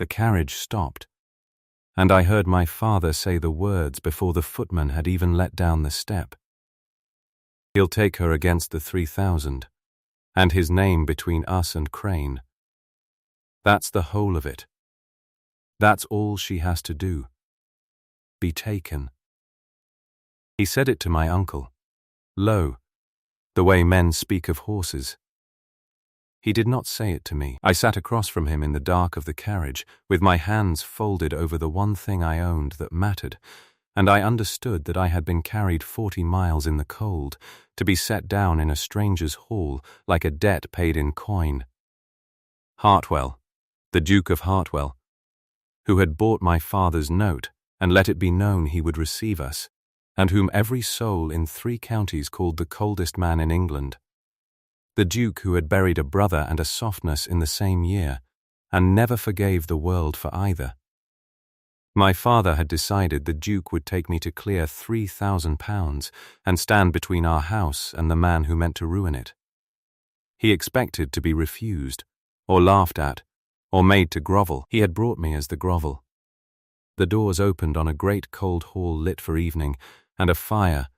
The carriage stopped, and I heard my father say the words before the footman had even let down the step. He'll take her against the 3,000, and his name between us and Crane. That's the whole of it. That's all she has to do. Be taken. He said it to my uncle, low, the way men speak of horses. He did not say it to me. I sat across from him in the dark of the carriage, with my hands folded over the one thing I owned that mattered, and I understood that I had been carried 40 miles in the cold, to be set down in a stranger's hall like a debt paid in coin. Hartwell, the Duke of Hartwell, who had bought my father's note and let it be known he would receive us, and whom every soul in 3 counties called the coldest man in England. The Duke who had buried a brother and a softness in the same year, and never forgave the world for either. My father had decided the Duke would take me to clear £3,000 and stand between our house and the man who meant to ruin it. He expected to be refused, or laughed at, or made to grovel. He had brought me as the grovel. The doors opened on a great cold hall lit for evening, and a fire,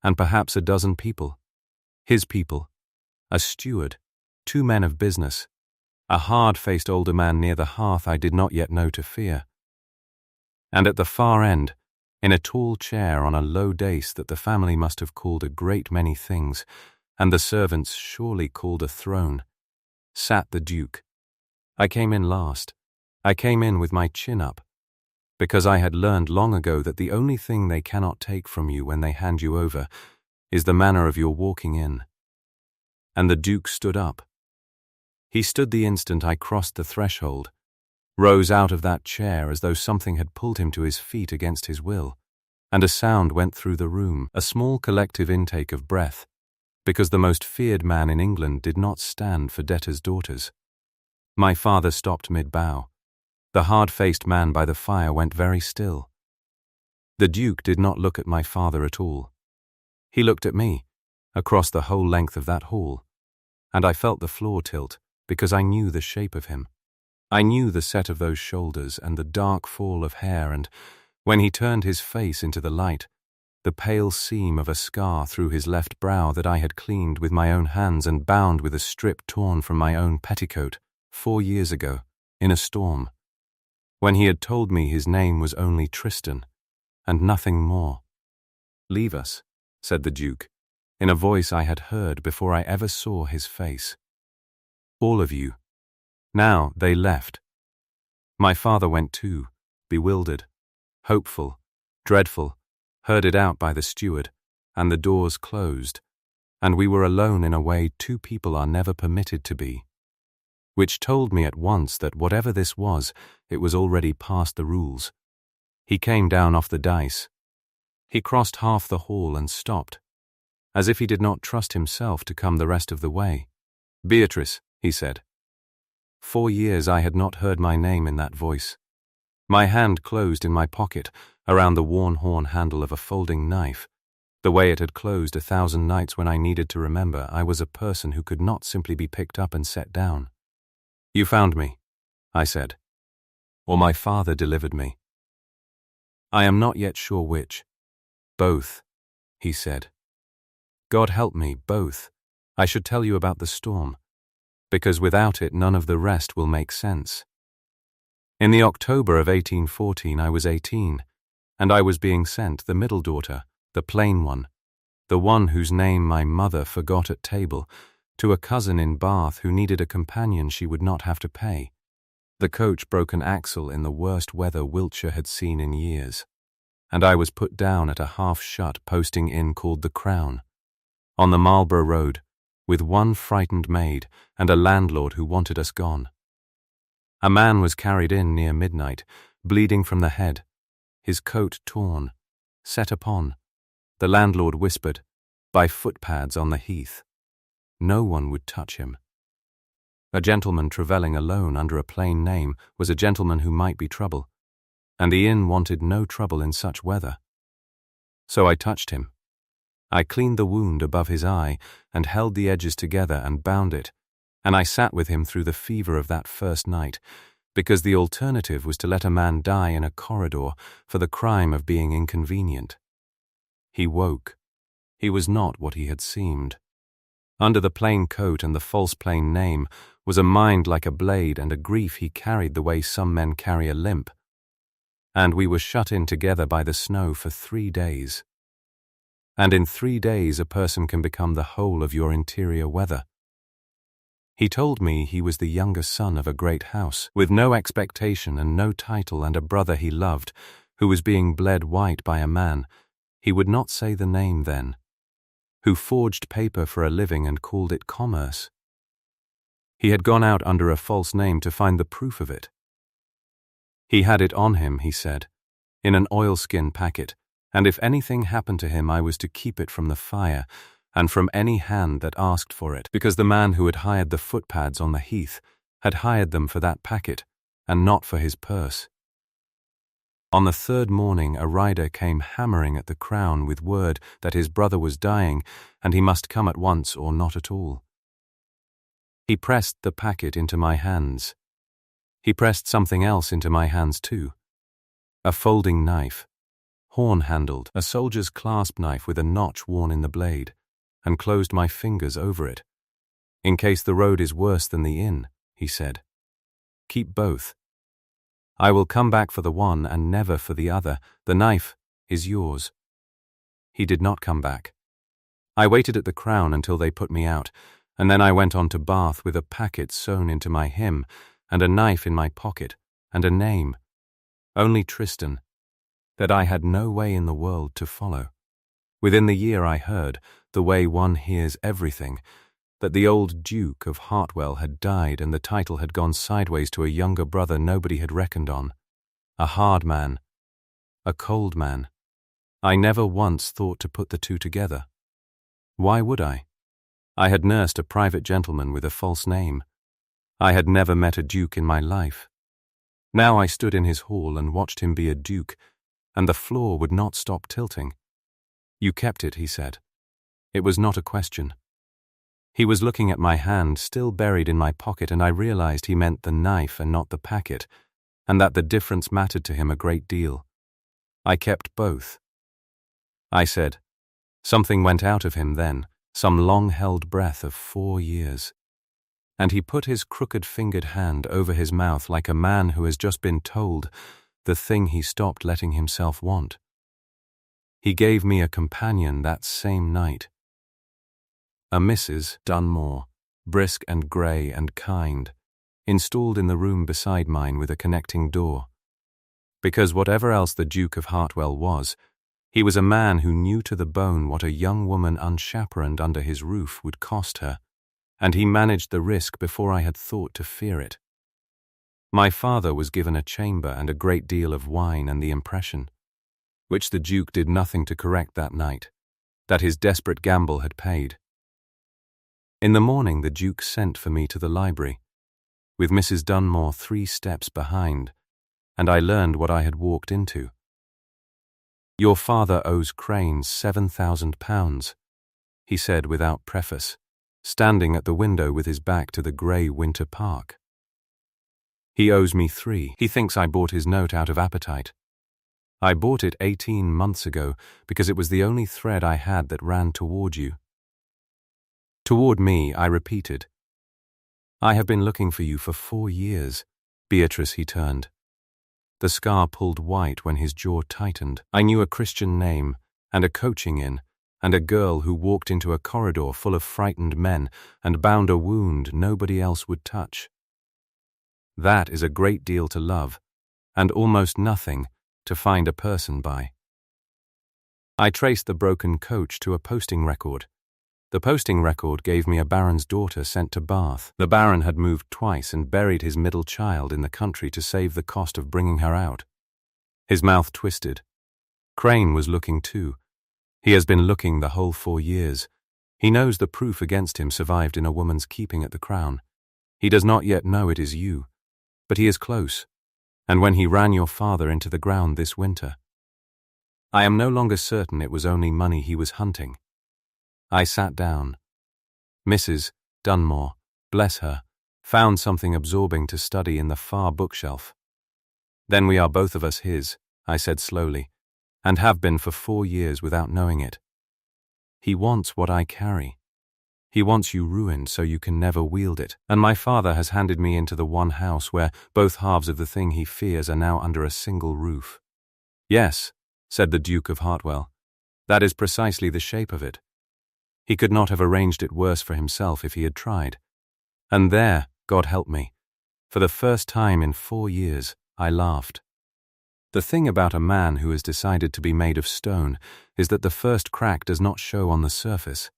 and perhaps a dozen people. His people. A steward, 2 men of business, a hard-faced older man near the hearth I did not yet know to fear. And at the far end, in a tall chair on a low dais that the family must have called a great many things, and the servants surely called a throne, sat the Duke. I came in last. I came in with my chin up, because I had learned long ago that the only thing they cannot take from you when they hand you over is the manner of your walking in. And the Duke stood up. He stood the instant I crossed the threshold, rose out of that chair as though something had pulled him to his feet against his will, and a sound went through the room, a small collective intake of breath, because the most feared man in England did not stand for debtors' daughters. My father stopped mid-bow. The hard-faced man by the fire went very still. The Duke did not look at my father at all. He looked at me, across the whole length of that hall, and I felt the floor tilt because I knew the shape of him. I knew the set of those shoulders and the dark fall of hair, and when he turned his face into the light, the pale seam of a scar through his left brow that I had cleaned with my own hands and bound with a strip torn from my own petticoat 4 years ago, in a storm, when he had told me his name was only Tristan, and nothing more. "Leave us," said the Duke, in a voice I had heard before I ever saw his face. "All of you." Now they left. My father went too, bewildered, hopeful, dreadful, herded out by the steward, and the doors closed, and we were alone in a way 2 people are never permitted to be, which told me at once that whatever this was, it was already past the rules. He came down off the dice. He crossed half the hall and stopped, as if he did not trust himself to come the rest of the way. "Beatrice," he said. 4 years I had not heard my name in that voice. My hand closed in my pocket around the worn horn handle of a folding knife, the way it had closed 1,000 nights when I needed to remember I was a person who could not simply be picked up and set down. "You found me," I said, "or my father delivered me. I am not yet sure which." "Both," he said. "God help me, both. I should tell you about the storm, because without it none of the rest will make sense. In the October of 1814 I was 18, and I was being sent, the middle daughter, the plain one, the one whose name my mother forgot at table, to a cousin in Bath who needed a companion she would not have to pay. The coach broke an axle in the worst weather Wiltshire had seen in years, and I was put down at a half-shut posting inn called the Crown, on the Marlborough Road, with 1 frightened maid and a landlord who wanted us gone. A man was carried in near midnight, bleeding from the head, his coat torn, set upon, the landlord whispered, by footpads on the heath. No one would touch him. A gentleman travelling alone under a plain name was a gentleman who might be trouble, and the inn wanted no trouble in such weather. So I touched him. I cleaned the wound above his eye and held the edges together and bound it, and I sat with him through the fever of that first night, because the alternative was to let a man die in a corridor for the crime of being inconvenient. He woke. He was not what he had seemed. Under the plain coat and the false plain name was a mind like a blade and a grief he carried the way some men carry a limp. And we were shut in together by the snow for 3 days. And in 3 days a person can become the whole of your interior weather. He told me he was the younger son of a great house, with no expectation and no title, and a brother he loved, who was being bled white by a man, he would not say the name then, who forged paper for a living and called it commerce. He had gone out under a false name to find the proof of it. He had it on him, he said, in an oilskin packet, and if anything happened to him I was to keep it from the fire, and from any hand that asked for it, because the man who had hired the footpads on the heath had hired them for that packet, and not for his purse. On the 3rd morning a rider came hammering at the Crown with word that his brother was dying, and he must come at once or not at all. He pressed the packet into my hands. He pressed something else into my hands too. A folding knife, horn-handled, a soldier's clasp knife with a notch worn in the blade, and closed my fingers over it. In case the road is worse than the inn, he said. Keep both. I will come back for the one and never for the other. The knife is yours. He did not come back. I waited at the Crown until they put me out, and then I went on to Bath with a packet sewn into my hem, and a knife in my pocket, and a name, only Tristan, that I had no way in the world to follow. Within the year I heard, the way one hears everything, that the old Duke of Hartwell had died and the title had gone sideways to a younger brother nobody had reckoned on. A hard man. A cold man. I never once thought to put the two together. Why would I? I had nursed a private gentleman with a false name. I had never met a duke in my life. Now I stood in his hall and watched him be a duke, and the floor would not stop tilting. You kept it, he said. It was not a question. He was looking at my hand, still buried in my pocket, and I realized he meant the knife and not the packet, and that the difference mattered to him a great deal. I kept both. I said, something went out of him then, some long-held breath of 4 years. And he put his crooked-fingered hand over his mouth like a man who has just been told the thing he stopped letting himself want. He gave me a companion that same night. A Mrs. Dunmore, brisk and grey and kind, installed in the room beside mine with a connecting door. Because whatever else the Duke of Hartwell was, he was a man who knew to the bone what a young woman unchaperoned under his roof would cost her, and he managed the risk before I had thought to fear it. My father was given a chamber and a great deal of wine and the impression, which the Duke did nothing to correct that night, that his desperate gamble had paid. In the morning the Duke sent for me to the library, with Mrs. Dunmore 3 steps behind, and I learned what I had walked into. Your father owes Crane £7,000, he said without preface, standing at the window with his back to the grey winter park. He owes me 3. He thinks I bought his note out of appetite. I bought it 18 months ago because it was the only thread I had that ran toward you. Toward me, I repeated. I have been looking for you for 4 years. Beatrice, he turned. The scar pulled white when his jaw tightened. I knew a Christian name, and a coaching inn, and a girl who walked into a corridor full of frightened men and bound a wound nobody else would touch. That is a great deal to love, and almost nothing to find a person by. I traced the broken coach to a posting record. The posting record gave me a baron's daughter sent to Bath. The baron had moved twice and buried his middle child in the country to save the cost of bringing her out. His mouth twisted. Crane was looking too. He has been looking the whole 4 years. He knows the proof against him survived in a woman's keeping at the Crown. He does not yet know it is you, but he is close, and when he ran your father into the ground this winter. I am no longer certain it was only money he was hunting. I sat down. Mrs. Dunmore, bless her, found something absorbing to study in the far bookshelf. Then we are both of us his, I said slowly, and have been for 4 years without knowing it. He wants what I carry. He wants you ruined so you can never wield it, and my father has handed me into the one house where both halves of the thing he fears are now under a single roof. Yes, said the Duke of Hartwell, that is precisely the shape of it. He could not have arranged it worse for himself if he had tried. And there, God help me, for the first time in 4 years, I laughed. The thing about a man who has decided to be made of stone is that the first crack does not show on the surface.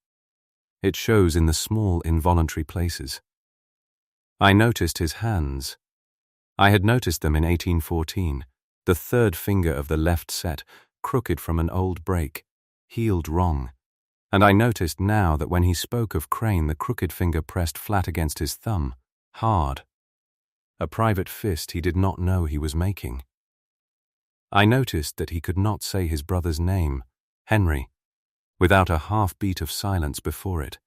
It shows in the small, involuntary places. I noticed his hands. I had noticed them in 1814, the third finger of the left set, crooked from an old break, healed wrong. And I noticed now that when he spoke of Crane, the crooked finger pressed flat against his thumb, hard. A private fist he did not know he was making. I noticed that he could not say his brother's name, Henry, without a half-beat of silence before it,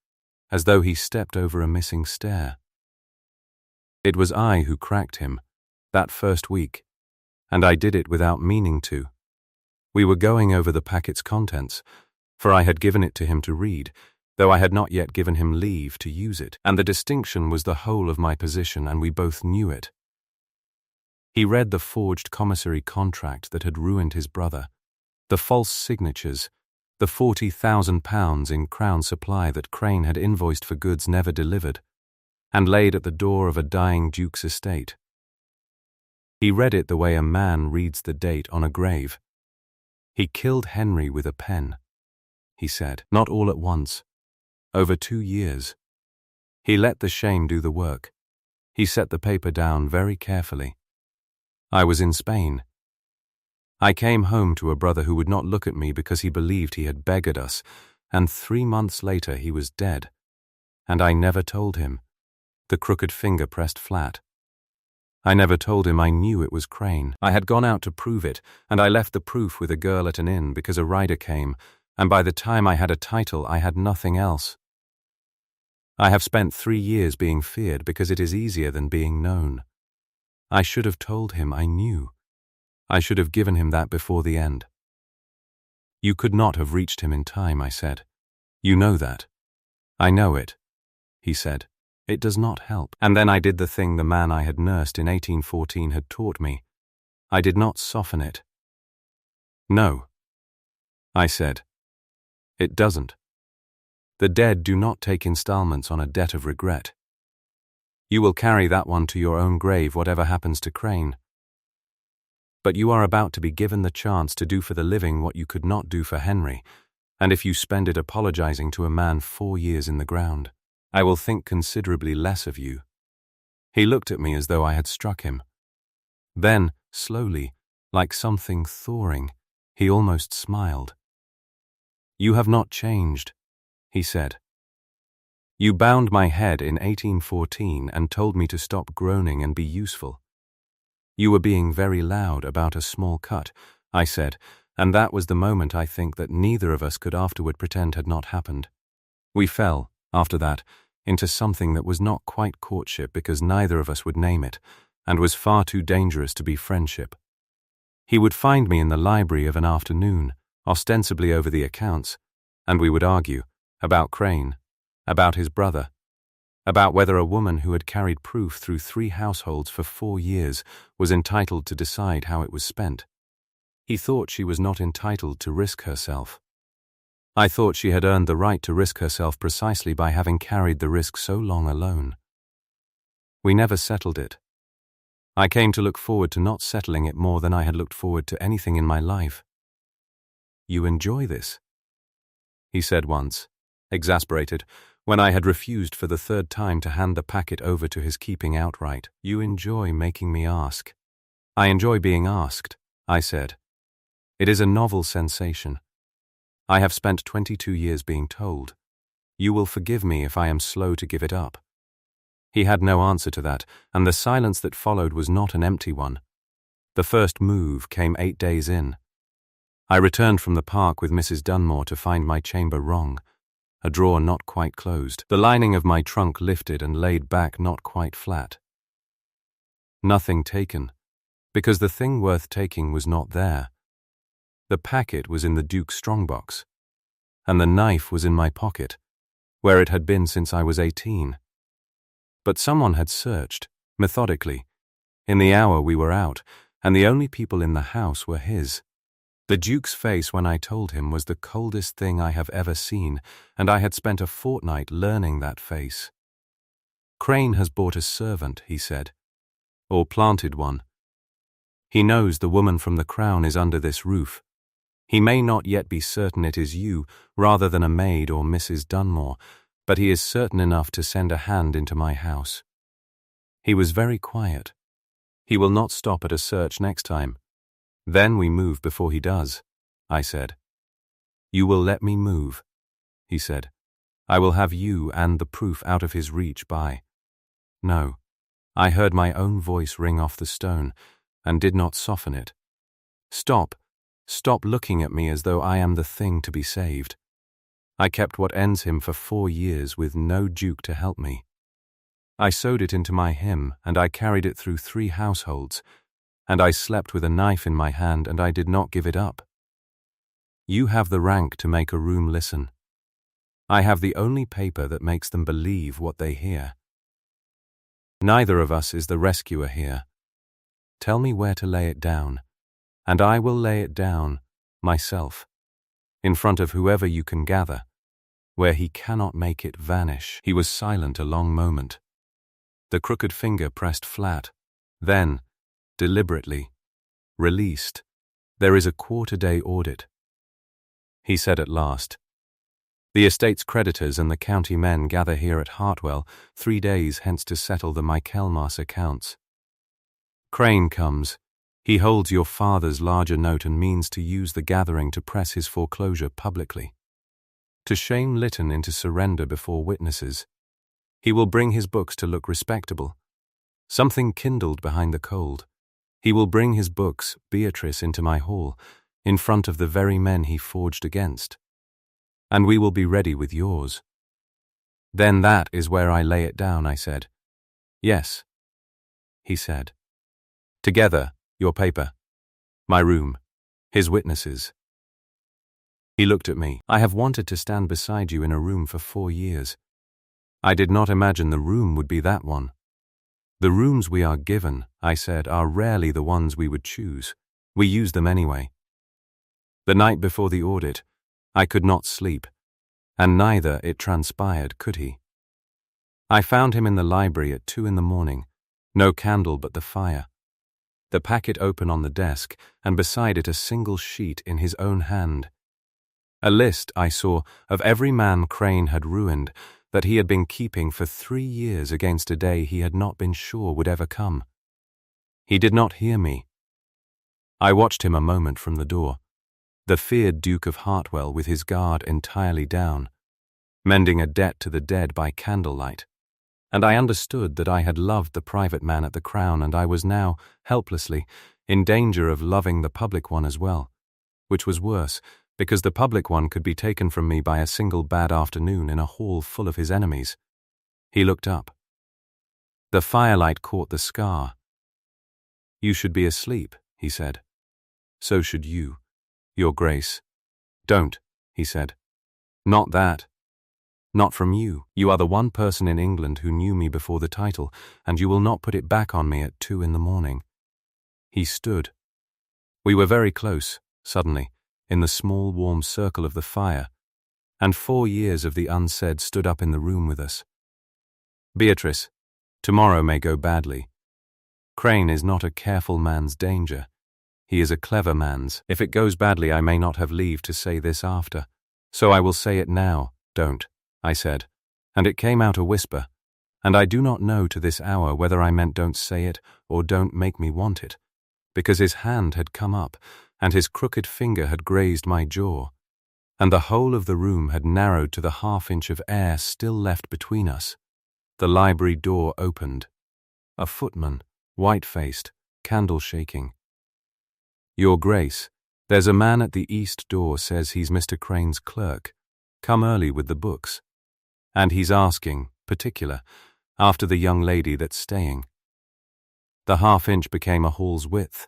as though he stepped over a missing stair. It was I who cracked him, that first week, and I did it without meaning to. We were going over the packet's contents, for I had given it to him to read, though I had not yet given him leave to use it, and the distinction was the whole of my position, and we both knew it. He read the forged commissary contract that had ruined his brother, the false signatures, the £40,000 in Crown supply that Crane had invoiced for goods never delivered, and laid at the door of a dying duke's estate. He read it the way a man reads the date on a grave. He killed Henry with a pen, he said, not all at once, over 2 years. He let the shame do the work. He set the paper down very carefully. I was in Spain. I came home to a brother who would not look at me because he believed he had beggared us, and 3 months later he was dead. And I never told him. The crooked finger pressed flat. I never told him I knew it was Crane. I had gone out to prove it, and I left the proof with a girl at an inn because a rider came, and by the time I had a title I had nothing else. I have spent 3 years being feared because it is easier than being known. I should have told him I knew. I should have given him that before the end. You could not have reached him in time, I said. You know that. I know it, he said. It does not help. And then I did the thing the man I had nursed in 1814 had taught me. I did not soften it. No, I said. It doesn't. The dead do not take installments on a debt of regret. You will carry that one to your own grave, whatever happens to Crane. But you are about to be given the chance to do for the living what you could not do for Henry, and if you spend it apologizing to a man 4 years in the ground, I will think considerably less of you. He looked at me as though I had struck him. Then, slowly, like something thawing, he almost smiled. You have not changed, he said. You bound my head in 1814 and told me to stop groaning and be useful. You were being very loud about a small cut, I said, and that was the moment I think that neither of us could afterward pretend had not happened. We fell, after that, into something that was not quite courtship because neither of us would name it, and was far too dangerous to be friendship. He would find me in the library of an afternoon, ostensibly over the accounts, and we would argue about Crane, about his brother, about whether a woman who had carried proof through 3 households for 4 years was entitled to decide how it was spent. He thought she was not entitled to risk herself. I thought she had earned the right to risk herself precisely by having carried the risk so long alone. We never settled it. I came to look forward to not settling it more than I had looked forward to anything in my life. You enjoy this? He said once, exasperated, when I had refused for the 3rd time to hand the packet over to his keeping outright. You enjoy making me ask. I enjoy being asked, I said. It is a novel sensation. I have spent 22 years being told. You will forgive me if I am slow to give it up. He had no answer to that, and the silence that followed was not an empty one. The first move came 8 days in. I returned from the park with Mrs. Dunmore to find my chamber wrong, a drawer not quite closed. The lining of my trunk lifted and laid back not quite flat. Nothing taken, because the thing worth taking was not there. The packet was in the Duke's strongbox, and the knife was in my pocket, where it had been since I was 18. But someone had searched, methodically, in the hour we were out, and the only people in the house were his. The Duke's face when I told him was the coldest thing I have ever seen, and I had spent a fortnight learning that face. Crane has bought a servant, he said, or planted one. He knows the woman from the Crown is under this roof. He may not yet be certain it is you, rather than a maid or Mrs. Dunmore, but he is certain enough to send a hand into my house. He was very quiet. He will not stop at a search next time. Then we move before he does, I said. You will let me move, he said. I will have you and the proof out of his reach by. No, I heard my own voice ring off the stone, and did not soften it. Stop looking at me as though I am the thing to be saved. I kept what ends him for 4 years with no Duke to help me. I sewed it into my hymn, and I carried it through 3 households, and I slept with a knife in my hand, and I did not give it up. You have the rank to make a room listen. I have the only paper that makes them believe what they hear. Neither of us is the rescuer here. Tell me where to lay it down, and I will lay it down, myself, in front of whoever you can gather, where he cannot make it vanish. He was silent a long moment. The crooked finger pressed flat, then, deliberately, released. There is a quarter-day audit, he said at last. The estate's creditors and the county men gather here at Hartwell 3 days hence to settle the Michaelmas accounts. Crane comes. He holds your father's larger note and means to use the gathering to press his foreclosure publicly, to shame Lytton into surrender before witnesses. He will bring his books to look respectable. Something kindled behind the cold. He will bring his books, Beatrice, into my hall, in front of the very men he forged against. And we will be ready with yours. Then that is where I lay it down, I said. Yes, he said. Together, your paper, my room, his witnesses. He looked at me. I have wanted to stand beside you in a room for 4 years. I did not imagine the room would be that one. The rooms we are given, I said, are rarely the ones we would choose. We use them anyway. The night before the audit, I could not sleep, and neither, it transpired, could he. I found him in the library at 2 in the morning, no candle but the fire. The packet open on the desk, and beside it a single sheet in his own hand. A list, I saw, of every man Crane had ruined, that he had been keeping for 3 years against a day he had not been sure would ever come. He did not hear me. I watched him a moment from the door, the feared Duke of Hartwell with his guard entirely down, mending a debt to the dead by candlelight, and I understood that I had loved the private man at the Crown, and I was now, helplessly, in danger of loving the public one as well, which was worse, because the public one could be taken from me by a single bad afternoon in a hall full of his enemies. He looked up. The firelight caught the scar. You should be asleep, he said. So should you, Your Grace. Don't, he said. Not that. Not from you. You are the one person in England who knew me before the title, and you will not put it back on me at 2 in the morning. He stood. We were very close, suddenly, in the small warm circle of the fire, and 4 years of the unsaid stood up in the room with us. Beatrice, tomorrow may go badly. Crane is not a careful man's danger. He is a clever man's. If it goes badly, I may not have leave to say this after. So I will say it now. Don't, I said, and it came out a whisper, and I do not know to this hour whether I meant don't say it or don't make me want it, because his hand had come up, and his crooked finger had grazed my jaw, and the whole of the room had narrowed to the half-inch of air still left between us. The library door opened. A footman, white-faced, candle shaking. Your Grace, there's a man at the east door says he's Mr. Crane's clerk. come early with the books. And he's asking, particular, after the young lady that's staying. The half-inch became a hall's width.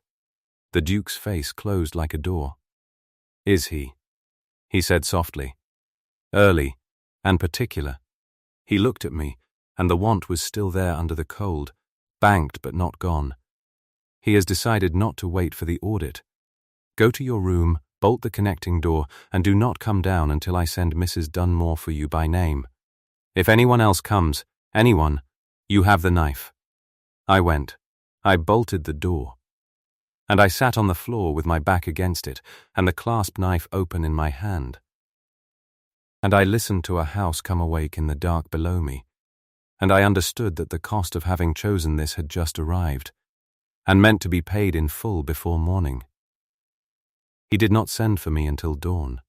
The Duke's face closed like a door. Is he? He said softly. Early, and particular. He looked at me, and the want was still there under the cold, banked but not gone. He has decided not to wait for the audit. Go to your room, bolt the connecting door, and do not come down until I send Mrs. Dunmore for you by name. If anyone else comes, anyone, you have the knife. I went. I bolted the door. And I sat on the floor with my back against it, and the clasp knife open in my hand. And I listened to a house come awake in the dark below me, and I understood that the cost of having chosen this had just arrived, and meant to be paid in full before morning. He did not send for me until dawn.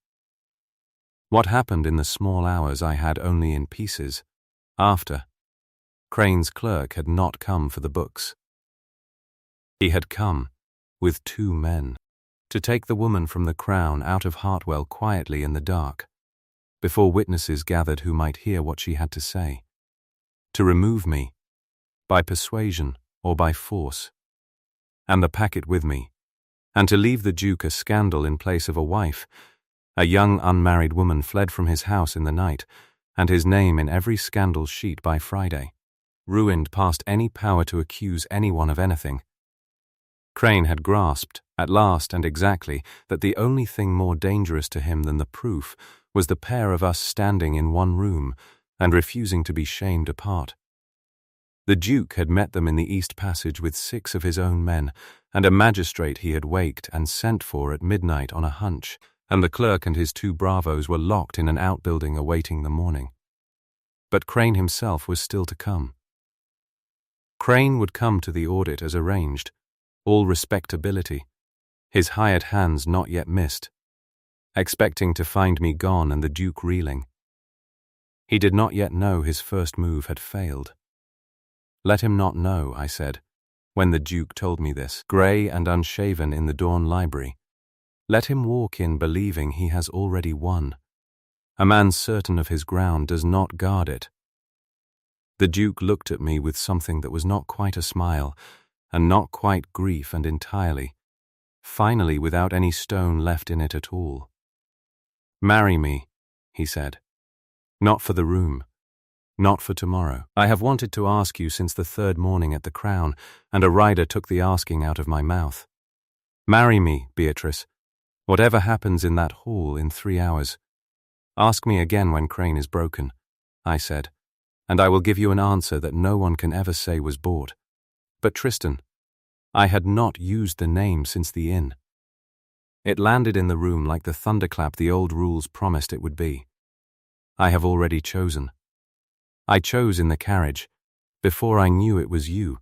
What happened in the small hours I had only in pieces. After, Crane's clerk had not come for the books. He had come, with 2 men, to take the woman from the Crown out of Hartwell quietly in the dark, before witnesses gathered who might hear what she had to say, to remove me, by persuasion or by force, and the packet with me, and to leave the Duke a scandal in place of a wife. A young unmarried woman fled from his house in the night, and his name in every scandal sheet by Friday, ruined past any power to accuse anyone of anything. Crane had grasped, at last and exactly, that the only thing more dangerous to him than the proof was the pair of us standing in one room and refusing to be shamed apart. The Duke had met them in the East Passage with 6 of his own men, and a magistrate he had waked and sent for at midnight on a hunch, and the clerk and his 2 bravos were locked in an outbuilding awaiting the morning. But Crane himself was still to come. Crane would come to the audit as arranged, all respectability, his hired hands not yet missed, expecting to find me gone and the Duke reeling. He did not yet know his first move had failed. Let him not know, I said, when the Duke told me this, grey and unshaven in the dawn library. Let him walk in believing he has already won. A man certain of his ground does not guard it. The Duke looked at me with something that was not quite a smile, and not quite grief, and entirely, finally without any stone left in it at all. Marry me, he said. Not for the room. Not for tomorrow. I have wanted to ask you since the 3rd morning at the Crown, and a rider took the asking out of my mouth. Marry me, Beatrice. Whatever happens in that hall in 3 hours. Ask me again when Crane is broken, I said, and I will give you an answer that no one can ever say was bought. But Tristan, I had not used the name since the inn. It landed in the room like the thunderclap the old rules promised it would be. I have already chosen. I chose in the carriage, before I knew it was you.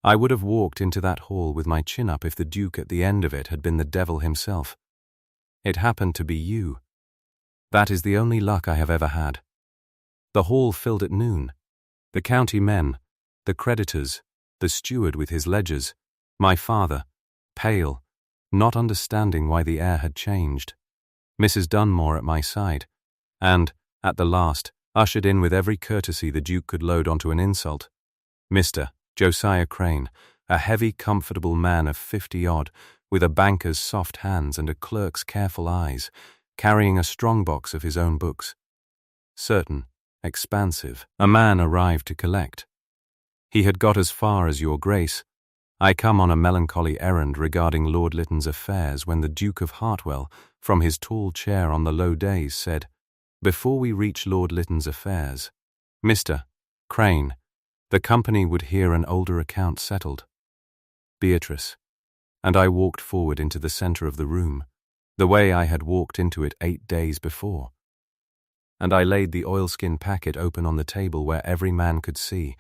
I would have walked into that hall with my chin up if the Duke at the end of it had been the devil himself. It happened to be you. That is the only luck I have ever had. The hall filled at noon. The county men, the creditors, the steward with his ledgers, my father, pale, not understanding why the air had changed, Mrs. Dunmore at my side, and, at the last, ushered in with every courtesy the Duke could load onto an insult, Mr. Josiah Crane, a heavy, comfortable man of 50-odd, with a banker's soft hands and a clerk's careful eyes, carrying a strong-box of his own books. Certain, expansive, a man arrived to collect. He had got as far as your grace. I come on a melancholy errand regarding Lord Lytton's affairs when the Duke of Hartwell, from his tall chair on the low days, said, before we reach Lord Lytton's affairs, Mr. Crane, the company would hear an older account settled. Beatrice, and I walked forward into the centre of the room, the way I had walked into it 8 days before. And I laid the oilskin packet open on the table where every man could see,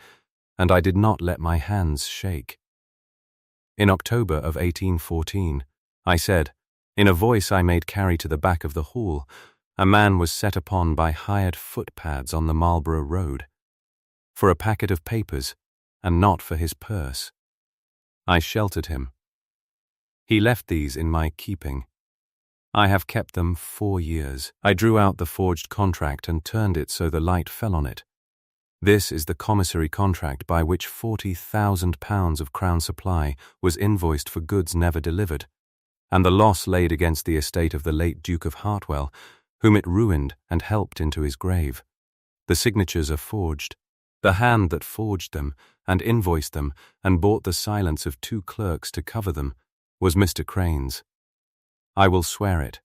and I did not let my hands shake. In October of 1814, I said, in a voice I made carry to the back of the hall, a man was set upon by hired footpads on the Marlborough Road, for a packet of papers, and not for his purse. I sheltered him. He left these in my keeping. I have kept them 4 years. I drew out the forged contract and turned it so the light fell on it. This is the commissary contract by which £40,000 of Crown supply was invoiced for goods never delivered, and the loss laid against the estate of the late Duke of Hartwell, whom it ruined and helped into his grave. The signatures are forged. The hand that forged them and invoiced them and bought the silence of 2 clerks to cover them was Mr. Crane's. I will swear it.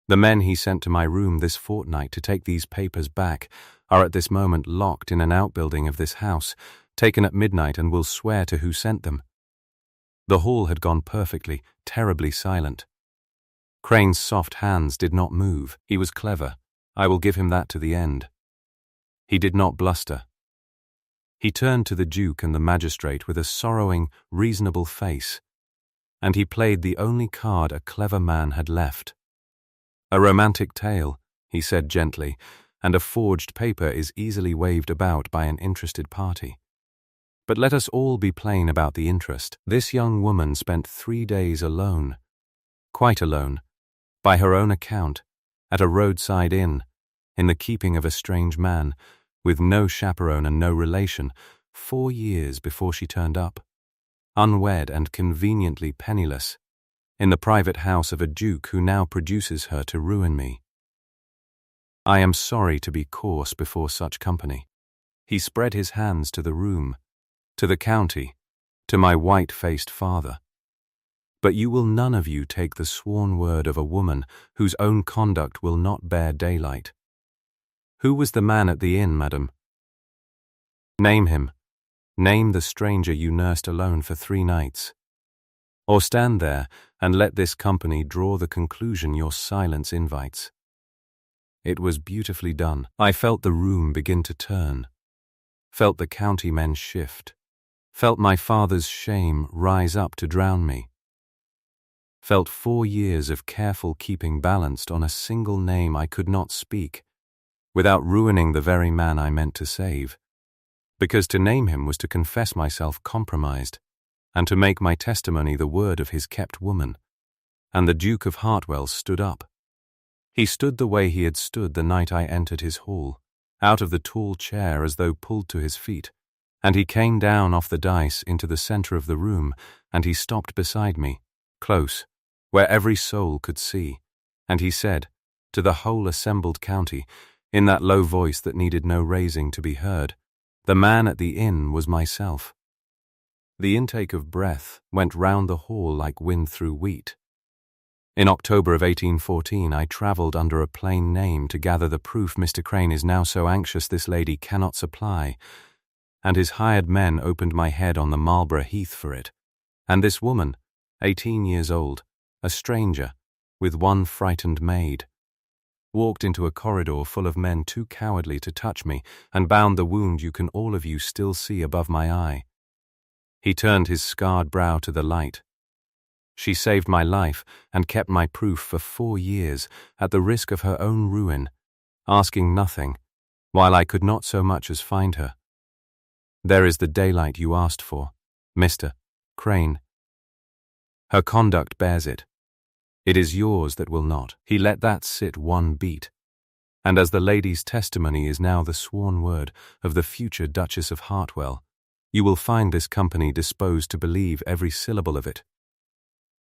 The men he sent to my room this fortnight to take these papers back are at this moment locked in an outbuilding of this house, taken at midnight, and will swear to who sent them. The hall had gone perfectly, terribly silent. Crane's soft hands did not move. He was clever. I will give him that to the end. He did not bluster. He turned to the Duke and the magistrate with a sorrowing, reasonable face, and he played the only card a clever man had left. A romantic tale, he said gently, and a forged paper is easily waved about by an interested party. But let us all be plain about the interest. This young woman spent 3 days alone, quite alone, by her own account, at a roadside inn, in the keeping of a strange man, with no chaperone and no relation, 4 years before she turned up, unwed and conveniently penniless, in the private house of a duke who now produces her to ruin me. I am sorry to be coarse before such company. He spread his hands to the room, to the county, to my white-faced father. But you will none of you take the sworn word of a woman whose own conduct will not bear daylight. Who was the man at the inn, madam? Name him. Name the stranger you nursed alone for 3 nights. Or stand there and let this company draw the conclusion your silence invites. It was beautifully done. I felt the room begin to turn, felt the county men shift, felt my father's shame rise up to drown me, felt 4 years of careful keeping balanced on a single name I could not speak, without ruining the very man I meant to save, because to name him was to confess myself compromised, and to make my testimony the word of his kept woman. And the Duke of Hartwell stood up. He stood the way he had stood the night I entered his hall, out of the tall chair as though pulled to his feet, and he came down off the dice into the center of the room, and he stopped beside me, close, where every soul could see, and he said, to the whole assembled county, in that low voice that needed no raising to be heard, the man at the inn was myself. The intake of breath went round the hall like wind through wheat. In October of 1814 I travelled under a plain name to gather the proof Mr. Crane is now so anxious this lady cannot supply, and his hired men opened my head on the Marlborough Heath for it, and this woman, 18 years old, a stranger, with 1 frightened maid, walked into a corridor full of men too cowardly to touch me, and bound the wound you can all of you still see above my eye. He turned his scarred brow to the light. She saved my life and kept my proof for 4 years at the risk of her own ruin, asking nothing, while I could not so much as find her. There is the daylight you asked for, Mr. Crane. Her conduct bears it. It is yours that will not. He let that sit 1 beat. And as the lady's testimony is now the sworn word of the future Duchess of Hartwell, you will find this company disposed to believe every syllable of it.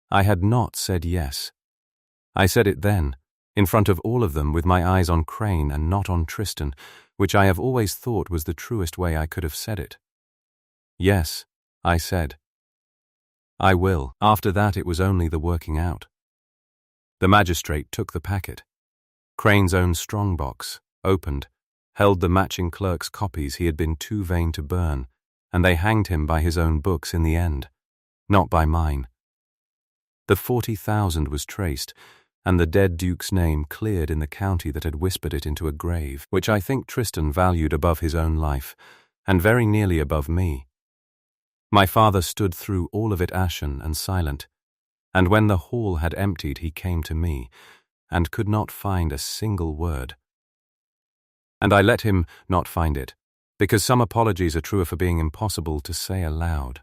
I had not said yes. I said it then, in front of all of them, with my eyes on Crane and not on Tristan, which I have always thought was the truest way I could have said it. Yes, I said. I will. After that it was only the working out. The magistrate took the packet. Crane's own strong-box, opened, held the matching clerk's copies he had been too vain to burn, and they hanged him by his own books in the end, not by mine. The 40,000 was traced, and the dead Duke's name cleared in the county that had whispered it into a grave, which I think Tristan valued above his own life, and very nearly above me. My father stood through all of it ashen and silent, and when the hall had emptied he came to me, and could not find a single word. And I let him not find it, because some apologies are truer for being impossible to say aloud.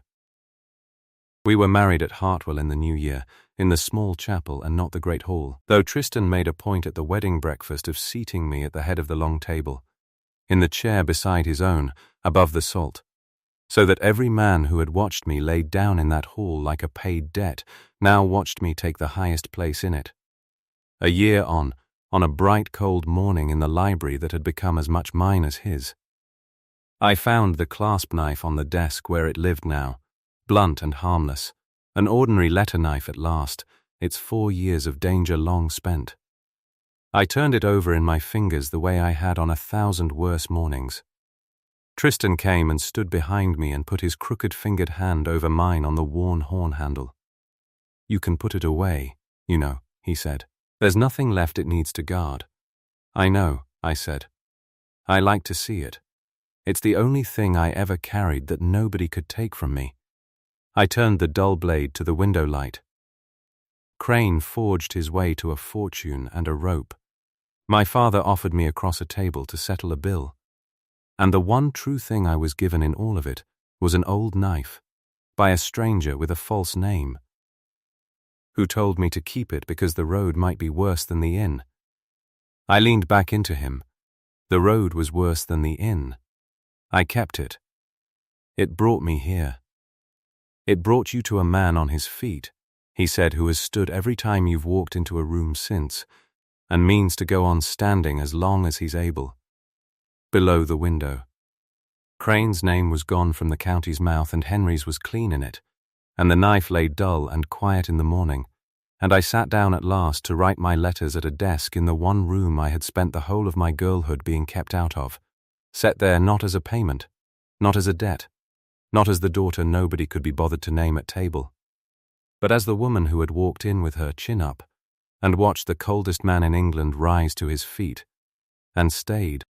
We were married at Hartwell in the new year, in the small chapel and not the great hall, though Tristan made a point at the wedding breakfast of seating me at the head of the long table, in the chair beside his own, above the salt, so that every man who had watched me laid down in that hall like a paid debt now watched me take the highest place in it. A year on a bright cold morning in the library that had become as much mine as his. I found the clasp knife on the desk where it lived now, blunt and harmless, an ordinary letter knife at last, its 4 years of danger long spent. I turned it over in my fingers the way I had on 1,000 worse mornings. Tristan came and stood behind me and put his crooked-fingered hand over mine on the worn horn handle. "You can put it away, you know," he said. "There's nothing left it needs to guard." "I know," I said. "I like to see it. It's the only thing I ever carried that nobody could take from me." I turned the dull blade to the window light. Crane forged his way to a fortune and a rope. My father offered me across a table to settle a bill. And the one true thing I was given in all of it was an old knife, by a stranger with a false name, who told me to keep it because the road might be worse than the inn. I leaned back into him. The road was worse than the inn. I kept it. It brought me here. "It brought you to a man on his feet," he said, "who has stood every time you've walked into a room since, and means to go on standing as long as he's able." Below the window. Crane's name was gone from the county's mouth and Henry's was clean in it, and the knife lay dull and quiet in the morning, and I sat down at last to write my letters at a desk in the one room I had spent the whole of my girlhood being kept out of, set there not as a payment, not as a debt, not as the daughter nobody could be bothered to name at table, but as the woman who had walked in with her chin up and watched the coldest man in England rise to his feet, and stayed